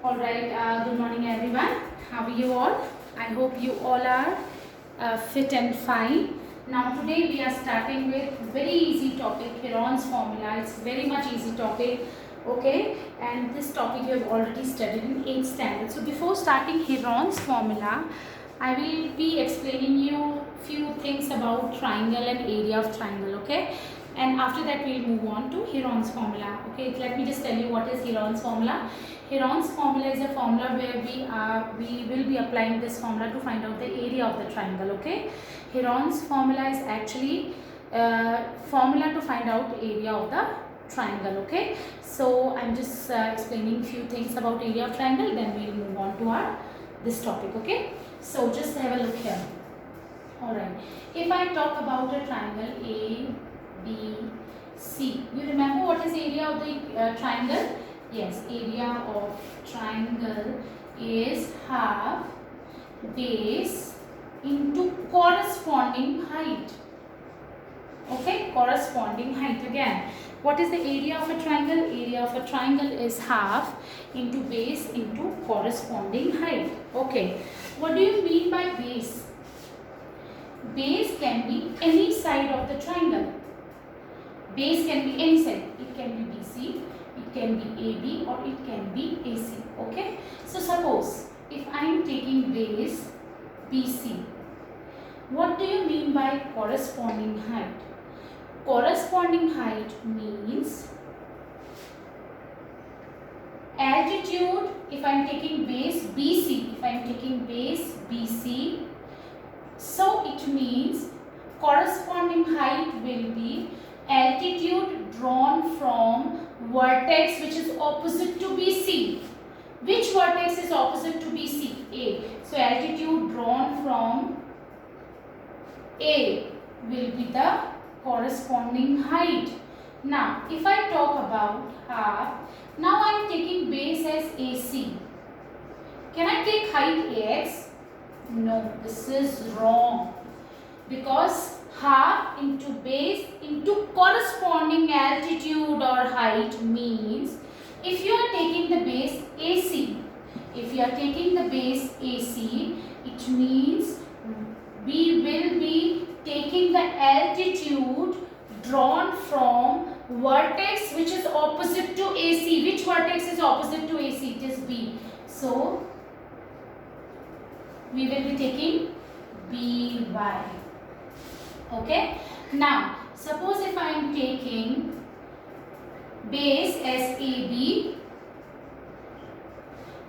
All right, good morning everyone. How are you all? I hope you all are fit and fine. Now today we are starting with very easy topic, Heron's formula. It's very much easy topic, okay? And this topic you have already studied in 8th standard. So before starting Heron's formula, I will be explaining you few things about triangle and area of triangle, okay? And after that we'll move on to Heron's formula. Okay, let me just tell you what is Heron's formula. Heron's formula is a formula where we will be applying this formula to find out the area of the triangle. Okay, Heron's formula is actually formula to find out area of the triangle. Okay, so I'm just explaining few things about area of triangle, then we'll move on to our this topic. Okay, so just have a look here. All right, if I talk about a triangle A, B, C, you remember what is area of the triangle? Yes, area of triangle is half base into corresponding height. Okay, corresponding height again. What is the area of a triangle? Area of a triangle is half into base into corresponding height. Okay, what do you mean by base? Base can be any side of the triangle. Base can be any side. It can be BC, it can be AB, or it can be AC. Okay. So suppose if I am taking base BC, what do you mean by corresponding height? Corresponding height means altitude. If I am taking base BC, if I am taking base BC, so it means corresponding height will be altitude drawn from vertex which is opposite to BC. Which vertex is opposite to BC? A. So altitude drawn from A will be the corresponding height. Now if I talk about half, now I am taking base as AC. Can I take height AX? No, this is wrong, because half into base into corresponding altitude or height means if you are taking the base AC, if you are taking the base AC, it means we will be taking the altitude drawn from vertex which is opposite to AC. Which vertex is opposite to AC? It is B. So we will be taking BY. Okay. Now suppose if I am taking base as AB,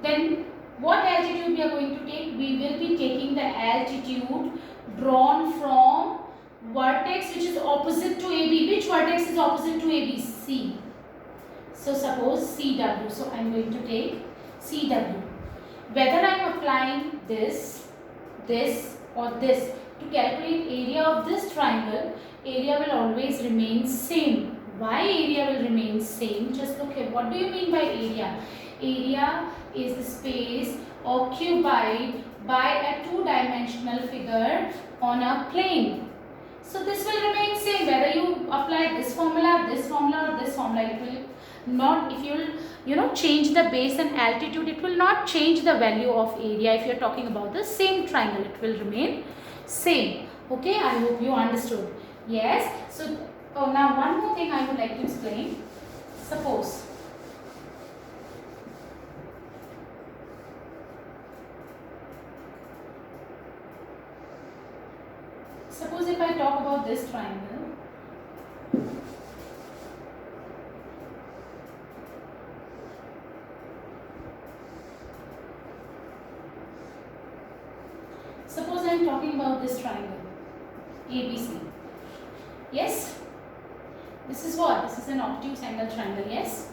then what altitude we are going to take? We will be taking the altitude drawn from vertex which is opposite to AB. Which vertex is opposite to AB? C. So suppose CW. So I am going to take CW. Whether I am applying this, or this to calculate area of this triangle, area will always remain same. Why area will remain same? Just look here. What do you mean by area? Area is the space occupied by a two-dimensional figure on a plane. So this will remain same whether you apply this formula, or this formula. It will not, if you will change the base and altitude, it will not change the value of area. If you are talking about the same triangle, it will remain same. Okay, I hope you understood. Yes. So now one more thing I would like to explain. Suppose if I talk about this triangle, suppose I am talking about this triangle ABC. Yes, this is what? This is an obtuse angle triangle. Yes,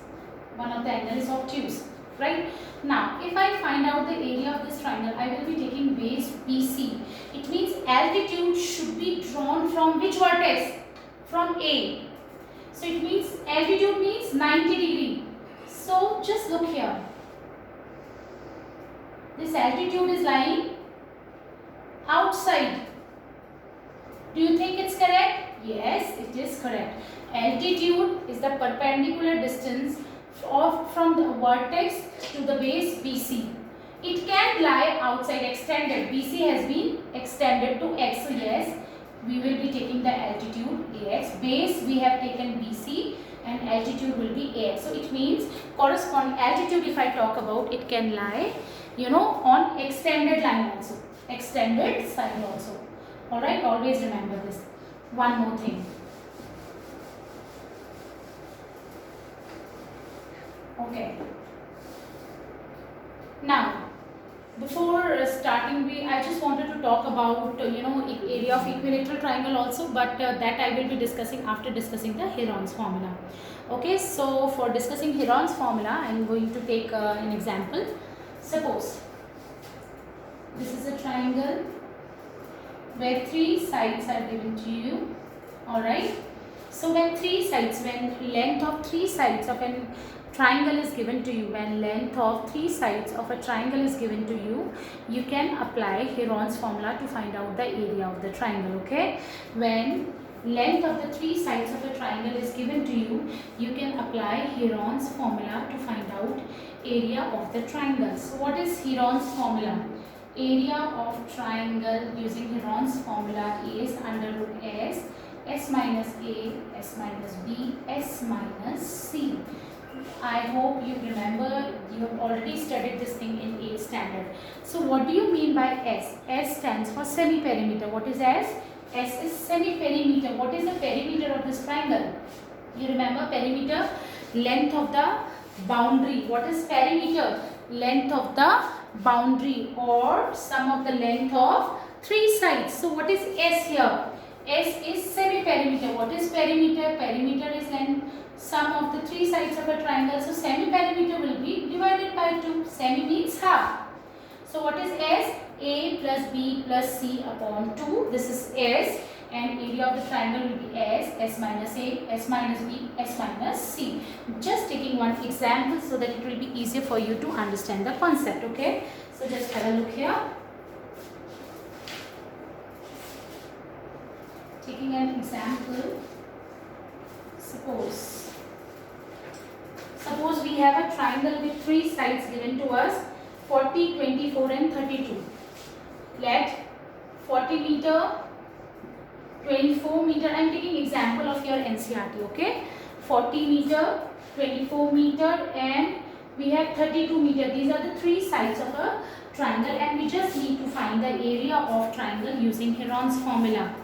one of the angle is obtuse, right? Now if I find out the area of this triangle, I will be taking base BC. It means altitude should be drawn from which vertex? From A. So it means altitude means 90 degree. So just look here. This altitude is lying outside. Do you think it's correct? Yes, it is correct. Altitude is the perpendicular distance from the vertex to the base BC. It can lie outside extended. BC has been extended to x. So yes, we will be taking the altitude AX. Base we have taken BC and altitude will be AX. So it means corresponding altitude, if I talk about, it can lie, on extended line also. Extended side also. Alright, always remember this. One more thing. Okay. Now, before starting, I just wanted to talk about area of equilateral triangle also, but that I will be discussing after discussing the Heron's formula. Okay, so for discussing Heron's formula, I am going to take an example. Suppose this is a triangle where 3 sides are given to you. All right. So when length of 3 sides of a triangle is given to you, when length of 3 sides of a triangle is given to you, you can apply Heron's formula to find out the area of the triangle. Okay, when length of the 3 sides of a triangle is given to you, you can apply Heron's formula to find out area of the triangle. So what is Heron's formula? Area of triangle using Heron's formula is under root S minus A, S minus B, S minus C. I hope you remember, you have already studied this thing in 8th standard. So what do you mean by S? S stands for semi-perimeter. What is S? S is semi-perimeter. What is the perimeter of this triangle? You remember perimeter? Length of the boundary. What is perimeter? Length of the boundary or sum of the length of 3 sides. So what is S here? S is semi-perimeter. What is perimeter? Perimeter is length sum of the 3 sides of a triangle. So semi-perimeter will be divided by 2. Semi means half. So what is S? A plus B plus C upon 2. This is S, and area of the triangle will be S minus A, S minus B, S minus C. Just taking one example so that it will be easier for you to understand the concept. Okay. So just have a look here. Taking an example, suppose we have a triangle with 3 sides given to us, 40, 24 and 32. Let 40 meter, 24 meter, I am taking example of your NCERT, okay. 40 meter, 24 meter and we have 32 meter. These are the 3 sides of a triangle and we just need to find the area of triangle using Heron's formula.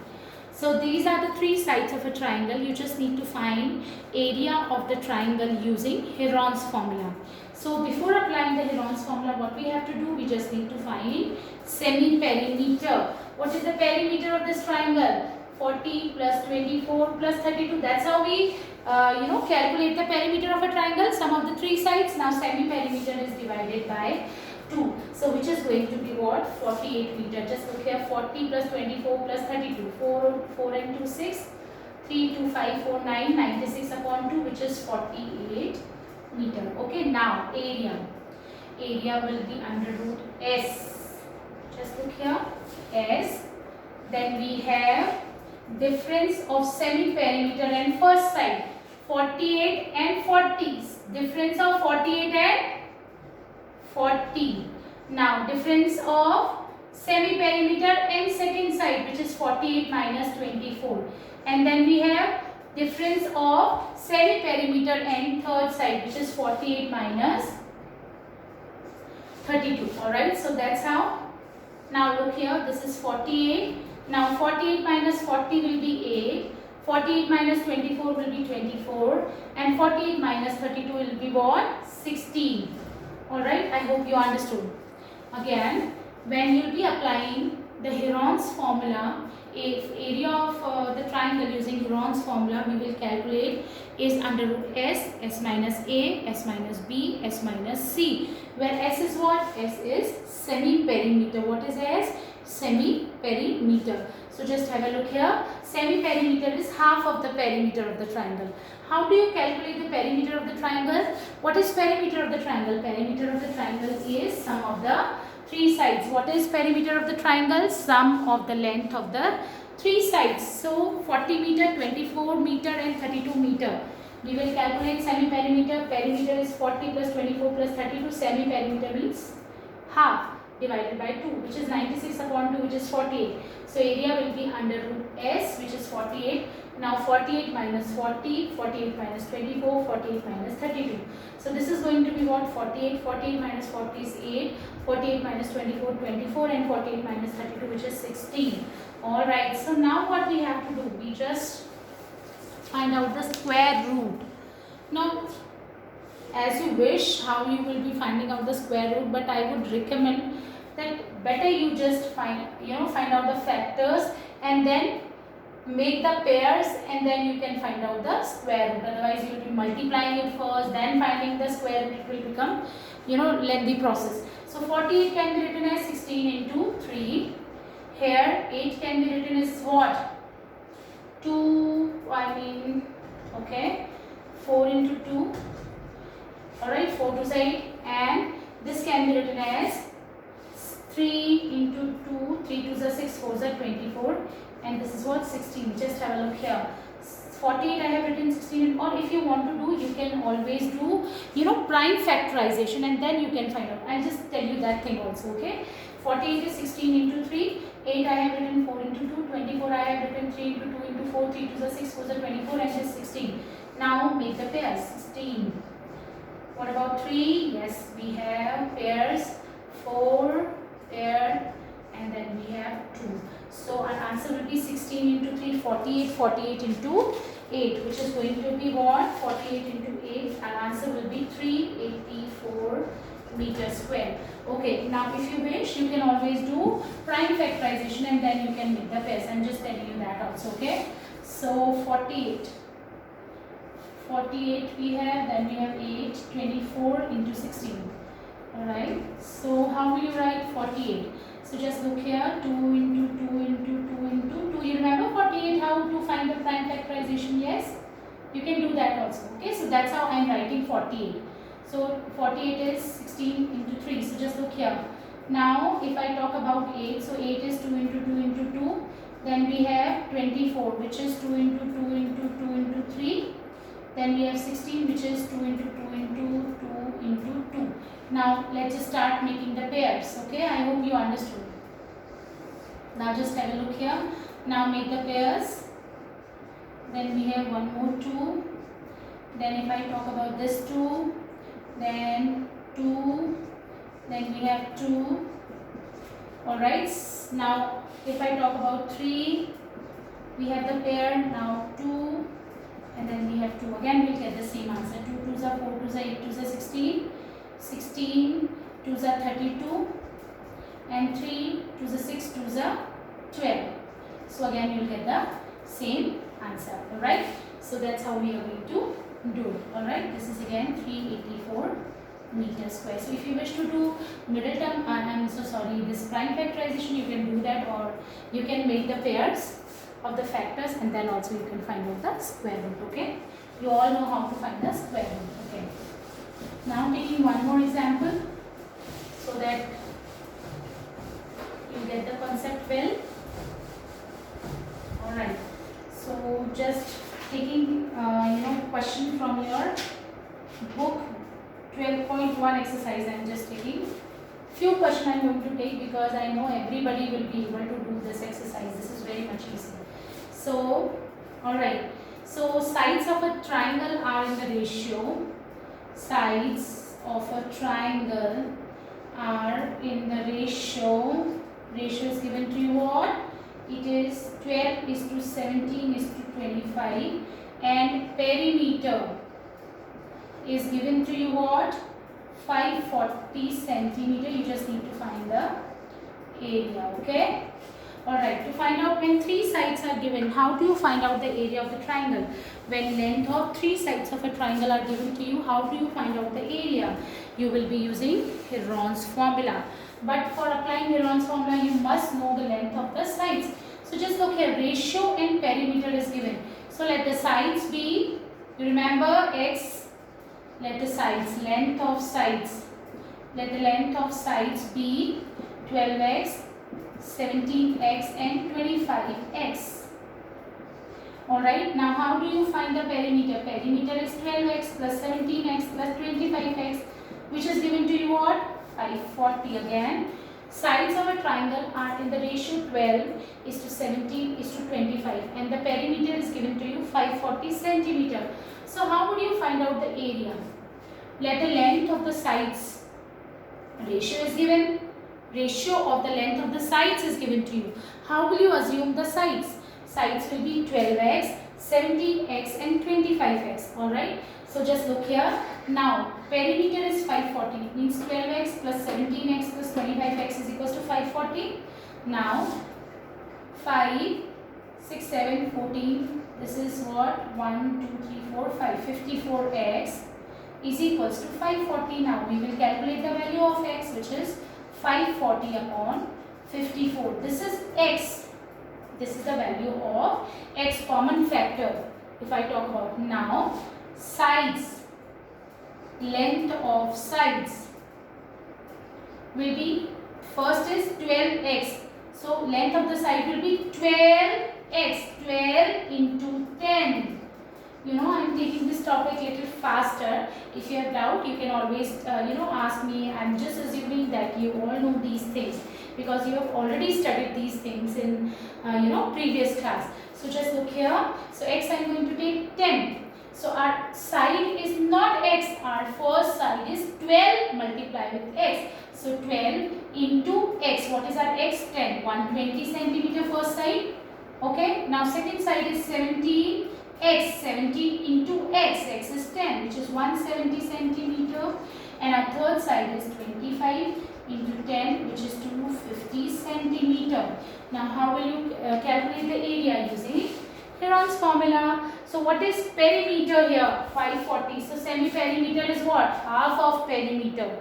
So these are the 3 sides of a triangle. You just need to find area of the triangle using Heron's formula. So before applying the Heron's formula, what we have to do, we just need to find semi-perimeter. What is the perimeter of this triangle? 40 plus 24 plus 32. That's how we calculate the perimeter of a triangle, sum of the 3 sides. Now semi-perimeter is divided by 2. So which is going to be what? 48 meter. Just look here, 40 plus 24 plus 32. 4 and 2, 6. 3, 2, 5, 4, 9. 96 upon 2, which is 48 meter. Okay, now area. Area will be under root S. Just look here, S. Then we have difference of semi-perimeter and first side. 48 and 40. Difference of 48 and 40. Now difference of semi-perimeter and second side, which is 48 minus 24. And then we have difference of semi-perimeter and third side, which is 48 minus 32. Alright, so that's how. Now look here, this is 48. Now 48 minus 40 will be 8. 48 minus 24 will be 24. And 48 minus 32 will be what? 16. Alright, I hope you understood. Again, when you will be applying the Heron's formula, if area of the triangle using Heron's formula, we will calculate is under root S, S minus A, S minus B, S minus C. Where S is what? S is semi-perimeter. What is S? Semi-perimeter. So just have a look here. Semi-perimeter is half of the perimeter of the triangle. How do you calculate the perimeter of the triangle? What is perimeter of the triangle? Perimeter of the triangle is sum of the 3 sides. What is perimeter of the triangle? Sum of the length of the 3 sides. So 40 meter, 24 meter and 32 meter. We will calculate semi-perimeter. Perimeter is 40 plus 24 plus 32. Semi-perimeter means half divided by 2, which is 96 upon 2, which is 48. So area will be under root S, which is 48. Now 48 minus 40, 48 minus 24, 48 minus 32. So this is going to be what? 48. 48 minus 40 is 8. 48 minus 24, 24, and 48 minus 32, which is 16. Alright, so now what we have to do? We just find out the square root. Now, as you wish how you will be finding out the square root, but I would recommend that better you just find out the factors and then make the pairs, and then you can find out the square root. Otherwise you will be multiplying it first, then finding the square root. It will become lengthy process. So 48 can be written as 16 into 3. Here 8 can be written as what? 4 into 2. Alright, 4 to 8, and this can be written as 3 into 2, 3 to the 6, 4 is 24, and this is what? 16. Just have a look here. 48 I have written 16, or if you want to do, you can always do prime factorization, and then you can find out. I'll just tell you that thing also, okay? 48 is 16 into 3, 8 I have written 4 into 2, 24 I have written 3 into 2 into 4, 3 to the 6, 4 is 24, and this 16. Now make the pairs. 16. What about 3? Yes, we have pairs. 4 pair, and then we have 2. So our answer will be 16 into 3, 48, 48 into 8, which is going to be what? 48 into 8. Our answer will be 384 meters square. Okay, now if you wish, you can always do prime factorization, and then you can make the pairs. I'm just telling you that also, okay? So 48 we have, then we have 8, 24 into 16. Alright, so how will you write 48? So just look here, 2 into 2 into 2 into 2. You remember 48, how to find the prime factorization? Yes, you can do that also. Okay, so that's how I am writing 48. So 48 is 16 into 3. So just look here. Now if I talk about 8, so 8 is 2 into 2 into 2. Then we have 24, which is 2 into 2 into 2 into 3. Then we have 16, which is 2 into 2 into 2 into 2. Now let's just start making the pairs. Okay, I hope you understood. Now just have a look here. Now make the pairs. Then we have one more 2. Then if I talk about this 2, then 2, then we have 2. Alright, now if I talk about 3, we have the pair, now 2, and then we have 2. Again we'll get the same answer. 2 2s are 4 2s are 8 2s are 16, 16 2s are 32, and 3 2s are 6 2s are 12. So again you'll get the same answer. Alright, so that's how we are going to do it. Alright, this is again 384 meters square. So if you wish to do middle term, this prime factorization, you can do that, or you can make the pairs of the factors, and then also you can find out the square root. Okay, you all know how to find the square root. Okay, now taking one more example so that you get the concept well. Alright, so just taking question from your book 12.1 exercise. I am just taking few questions I am going to take, because I know everybody will be able to do this exercise. This is very much easy. So alright, so sides of a triangle are in the ratio. Sides of a triangle are in the ratio. Ratio is given to you what? It is 12 is to 17 is to 25, and perimeter is given to you what? 540 centimeter. You just need to find the area. Okay. Alright, to find out when three sides are given, how do you find out the area of the triangle? When length of three sides of a triangle are given to you, how do you find out the area? You will be using Heron's formula. But for applying Heron's formula, you must know the length of the sides. So just look here, ratio and perimeter is given. So let the sides be, you remember x, let the sides, length of sides, let the length of sides be 12x, 17x and 25x. Alright, now how do you find the perimeter? Perimeter is 12x plus 17x plus 25x, which is given to you what? 540 again. Sides of a triangle are in the ratio 12 is to 17 is to 25, and the perimeter is given to you 540 centimeter. So how would you find out the area? Let the length of the sides, ratio is given, ratio of the length of the sides is given to you. How will you assume the sides? Sides will be 12x, 17x and 25x. Alright. So just look here. Now perimeter is 540. It means 12x plus 17x plus 25x is equals to 540. Now 5, 6, 7, 14. This is what? 1, 2, 3, 4, 5. 54x is equals to 540. Now we will calculate the value of x, which is 540 upon 54. This is x. This is the value of x, common factor. If I talk about now, sides, length of sides will be, first is 12x. So length of the side will be 12x, 12 into 10. You know, I am taking this topic a little faster. If you have doubt, you can always ask me. I am just assuming that you all know these things, because you have already studied these things in previous class. So just look here. So x I am going to take 10. So our side is not x. Our first side is 12 multiplied with x. So 12 into x. What is our x? 10. 120 centimeter first side. Okay. Now second side is 17. X, 17 into x is 10, which is 170 centimeter, and our third side is 25 into 10, which is 250 centimeter. Now how will you calculate the area using Heron's formula? So what is perimeter here? 540. So semi-perimeter is what? Half of perimeter.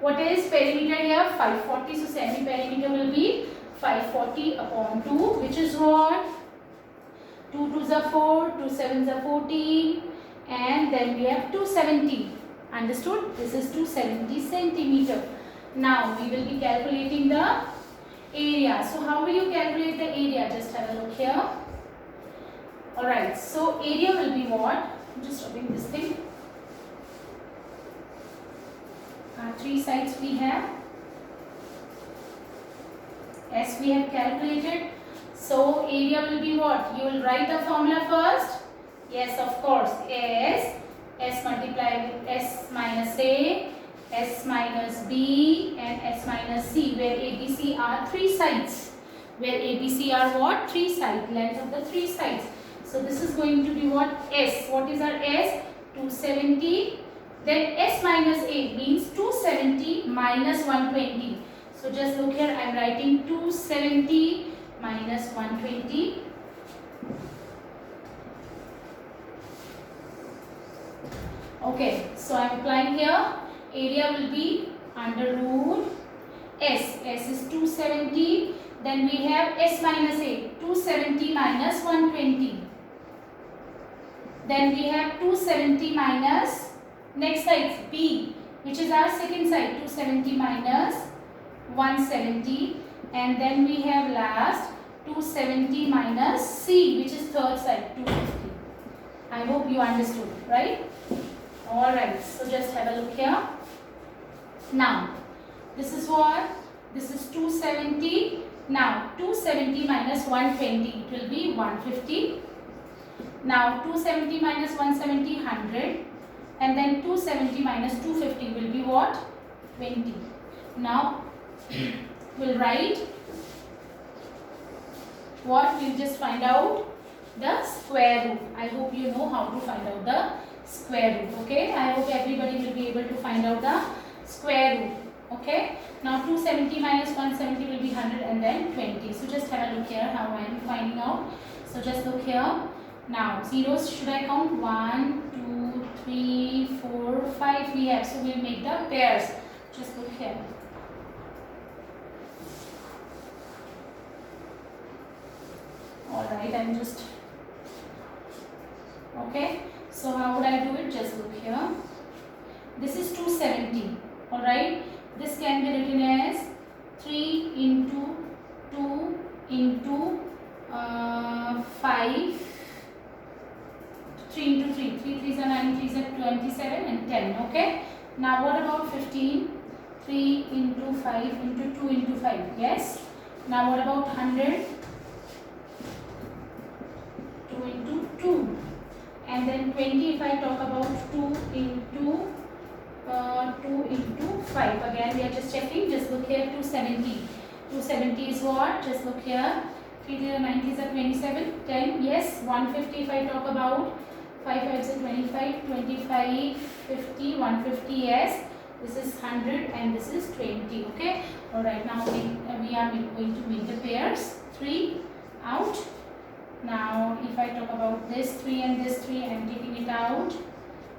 What is perimeter here? 540. So semi-perimeter will be 540 upon 2, which is what? 2 2s are 4, 2 7s are 14, and then we have 270. Understood? This is 270 centimeter. Now we will be calculating the area. So how will you calculate the area? Just have a look here. Alright, so area will be what? I'm just rubbing this thing. Three sides we have. S we have calculated. So area will be what? You will write the formula first. Yes, of course. S multiplied with S minus A, S minus B and S minus C, where ABC are three sides. Where ABC are what? Three sides. Length of the three sides. So this is going to be what? S. What is our S? 270. Then S minus A means 270 minus 120. So just look here. I am writing 270 minus 120. Okay, so I am applying here. Area will be under root S. S is 270. Then we have S minus A. 270 minus 120. Then we have 270 minus, next side B, which is our second side. 270 minus 170. And then we have last 270 minus C, which is third side, 250. I hope you understood, right? Alright, so just have a look here. Now, this is what? This is 270. Now, 270 minus 120, it will be 150. Now, 270 minus 170, 100. And then 270 minus 250 will be what? 20. Now, we'll write what? We'll just find out the square root. I hope you know how to find out the square root. Okay, I hope everybody will be able to find out the square root. Okay, now 270 minus 170 will be 100 and then 20. So just have a look here how I am finding out. So just look here. Now zeros should I count? 1, 2, 3, 4, 5 we have. So we'll make the pairs. Just look here. Alright, I'm just okay. So how would I do it? Just look here. This is 270. Alright. This can be written as 3 into 2 into 5 15? 3 into 5 into 2 into 5. Yes. Now what about 100? 2 into 2. And then 20, if I talk about 2 into 5. Again, we are just checking. Just look here, 270. 270 is what? Just look here. 3 to the 90 is a 27. 10. Yes. 150 if I talk about. 5 5 is a 25. 25, 50, 150. Yes. This is 100 and this is 20. Okay. Alright. Now we are going to make the pairs. 3 out. Now if I talk about this 3 and this 3, I am taking it out.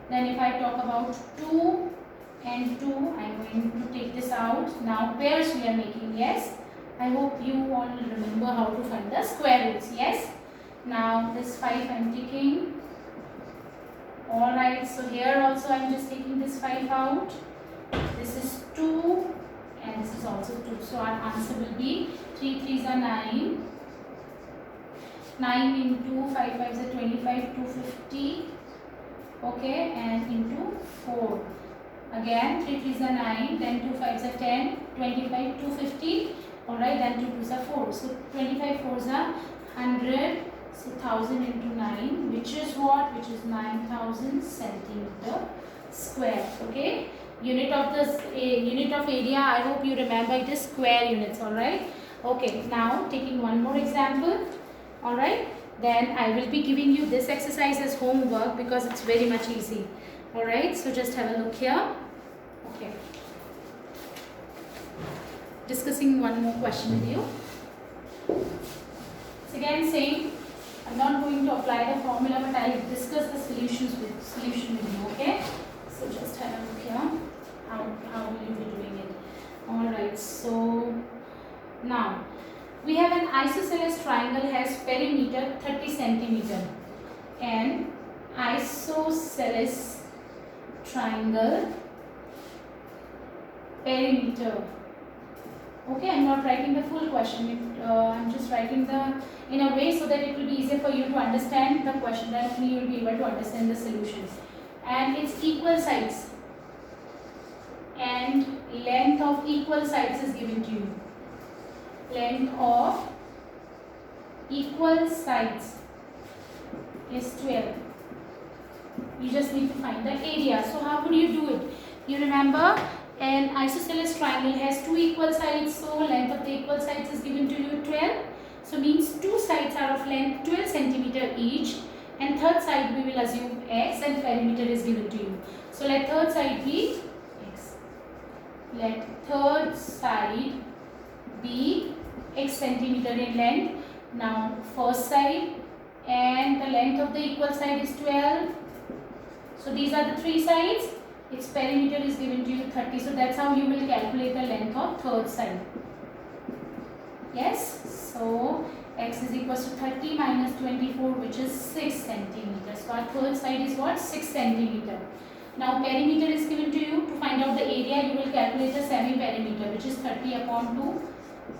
Then if I talk about 2 and 2, I am going to take this out. Now pairs we are making. Yes. I hope you all remember how to find the square roots. Yes. Now this 5 I am taking. Alright. So here also I am just taking this 5 out. This is 2 and this is also 2. So our answer will be 3 3s are 9. 9 into 5 5 is a 25, 250. Okay, and into 4. Again 3 3s are 9, then 2 5s are 10, 25, 250. Alright, then 2 2s are 4. So 25 4s are 100. So 1000 into 9, which is what? Which is 9000 centimeter square. Okay. Unit of area, I hope you remember, it is square units. Alright. Okay. Now taking one more example. Alright. Then I will be giving you this exercise as homework because it's very much easy. Alright. So just have a look here. Okay. Discussing one more question with you. It's again same. I'm not going to apply the formula, but I will discuss the solution with you. Okay. So just have a look here. How will you be doing it? Alright. So now we have an isosceles triangle has perimeter 30 centimeter. An isosceles triangle perimeter. Okay, I'm not writing the full question. I'm just writing in a way so that it will be easier for you to understand the question. Then you will be able to understand the solutions. And its equal sides and length of equal sides is given to you. Length of equal sides is 12. You just need to find the area. So how would you do it? You remember an isosceles triangle has two equal sides. So length of the equal sides is given to you 12. So means two sides are of length 12 centimeter each. And third side we will assume x and perimeter is given to you. So let third side be x. Let third side be x centimeter in length. Now first side and the length of the equal side is 12. So these are the three sides. Its perimeter is given to you 30. So that's how you will calculate the length of third side. Yes. So x is equals to 30 minus 24, which is 6 centimeters. So our third side is what? 6 centimeter. Now perimeter is given to you. To find out the area, you will calculate the semi-perimeter, which is 30 upon 2,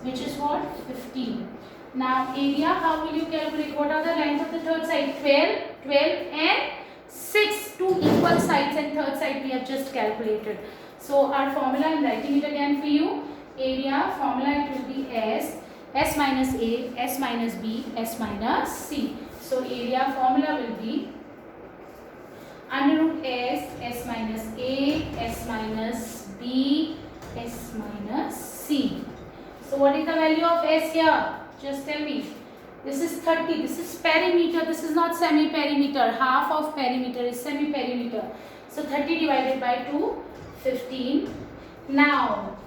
which is what? 15. Now area, how will you calculate? What are the length of the third side? 12, 12 and 6. Two equal sides and third side we have just calculated. So our formula, I am writing it again for you. Area formula, it will be S minus A, S minus B, S minus C. So area formula will be under root S minus A, S minus B, S minus C. So what is the value of S here? Just tell me. This is 30. This is perimeter. This is not semi-perimeter. Half of perimeter is semi-perimeter. So 30 divided by 2, 15. Now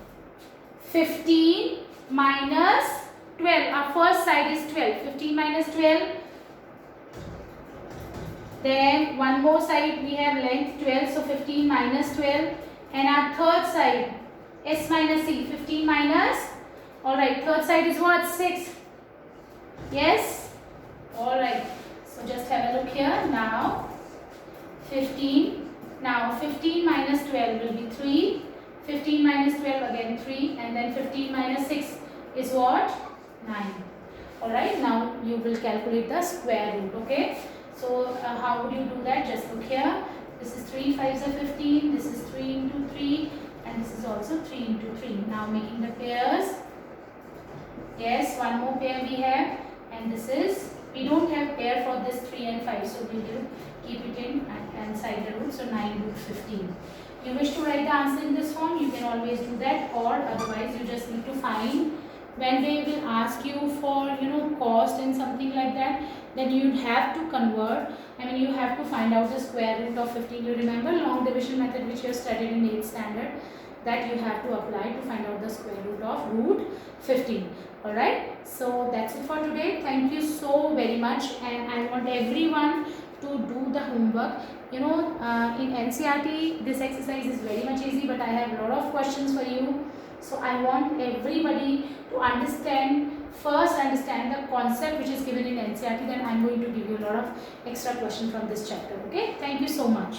15 minus 12. Our first side is 12. 15 minus 12. Then one more side we have length 12. So 15 minus 12. And our third side S minus C. 15 minus. Alright. Third side is what? 6. Yes? Alright. So just have a look here. Now 15. Now 15 minus 12 will be 3. 15 minus 12 again 3. And then 15 minus 6 is what? 9. Alright. Now you will calculate the square root. Okay. So how would you do that? Just look here. This is 3 5s are 15. This is 3 into 3. and this is also 3 into 3. Now making the pairs. Yes, one more pair we have, and this is, we don't have pair for this 3 and 5, so we will keep it inside the root. So 9 root 15. You wish to write the answer in this form, you can always do that, or otherwise you just need to find, when they will ask you for cost and something like that, then you have to convert. You have to find out the square root of 15. You remember long division method which you have studied in 8th standard, that you have to apply to find out the square root of root 15. Alright, so that's it for today. Thank you so very much, and I want everyone to do the homework. In NCERT this exercise is very much easy, but I have a lot of questions for you. So I want everybody to first understand the concept which is given in NCERT, then I am going to give you a lot of extra questions from this chapter. Okay, thank you so much.